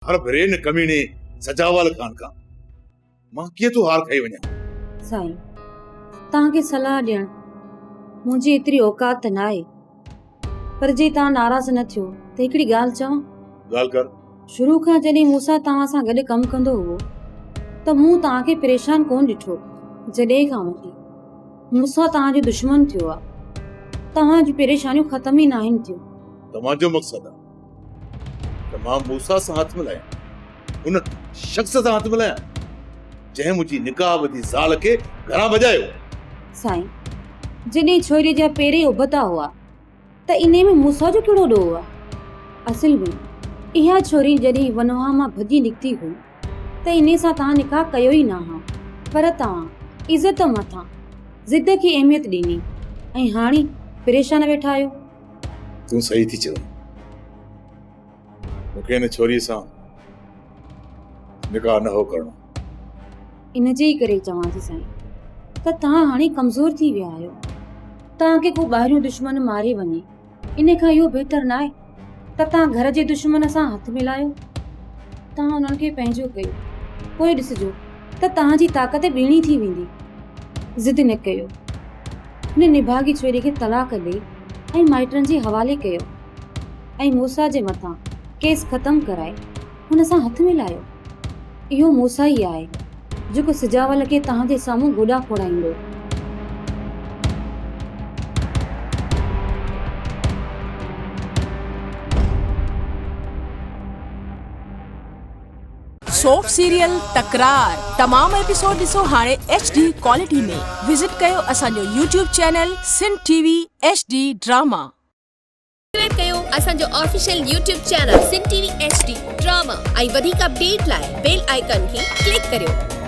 हर भेरे न कमीने सजावाल कान का मां कीअं तूं हार खाई वञा। साईं तव्हांखे सलाह ॾियण मुंहिंजी एतिरी औकात न आहे, पर जे तव्हां नाराज़ न थियो त हिकिड़ी ॻाल्हि चवां। ॻाल्हि कर। शुरू खां जॾहिं मूंसां तव्हां सां गॾु कमु कंदो हुओ त मूं तव्हांखे परेशान कोन ॾिठो। जॾहिं खां वठी मूंसां तव्हांजो दुश्मन थियो आहे, तव्हांजी परेशानियूं ख़तम ई न आहिनि थियूं। तव्हांजो मक़सदु आहे त मां मूसा सां हथ मिलायां, उन शख़्स सां हथ मिलायां जंहिं मुंहिंजी निकाह वधी ज़ाल खे घरां भॼायो। साईं जॾहिं छोरी जा पेरे उबता हुआ त इन में मूसा जो कहिड़ो ॾोह आहे? असल में इहा छोरी जॾहिं वनवा मां भॼी निकिती हुई त इन सां तव्हां निकाह कयो ई न हा, पर तव्हां इज़त मथां ज़िद खे अहमियत ॾिनी ऐं हाणे परेशान वेठा आहियो। तूं सही थी चवे, मूंखे हिन छोरीअ सां निकाह न हो करणो। इन जे ई करे चवां थी साईं त तव्हां हाणे कमज़ोर थी विया आहियो। तव्हांखे को ॿाहिरियों दुश्मन मारे वञे इन खां इहो बहितर न आहे त तव्हां घर जे दुश्मन सां हथ मिलायो। तव्हां उन्हनि खे पंहिंजो कयो, पोइ ॾिसिजो त तव्हांजी ताक़त ॿीणी थी वेंदी। ज़िद न कयो, हुन निभागी छोरी खे तलाक ॾेई ऐं माइटनि जे हवाले कयो ऐं मूसा जे मथां केस ख़तमु कराए हुन सां हथ मिलायो। इहो मूसा ई आहे जेको सिजावल खे तव्हांजे साम्हूं गोॾा फोड़ाईंदो। सोप सीरियल तकरार तमाम एपिसोड ॾिसो हाणे HD क्वालिटी में। विजिट कयो असांजो YouTube channel Sindh TV HD drama. Subscribe कयो असांजो official YouTube channel Sindh TV HD drama ऐं वधीक अपडेट लाइ बेल आइकन खे क्लिक करियो।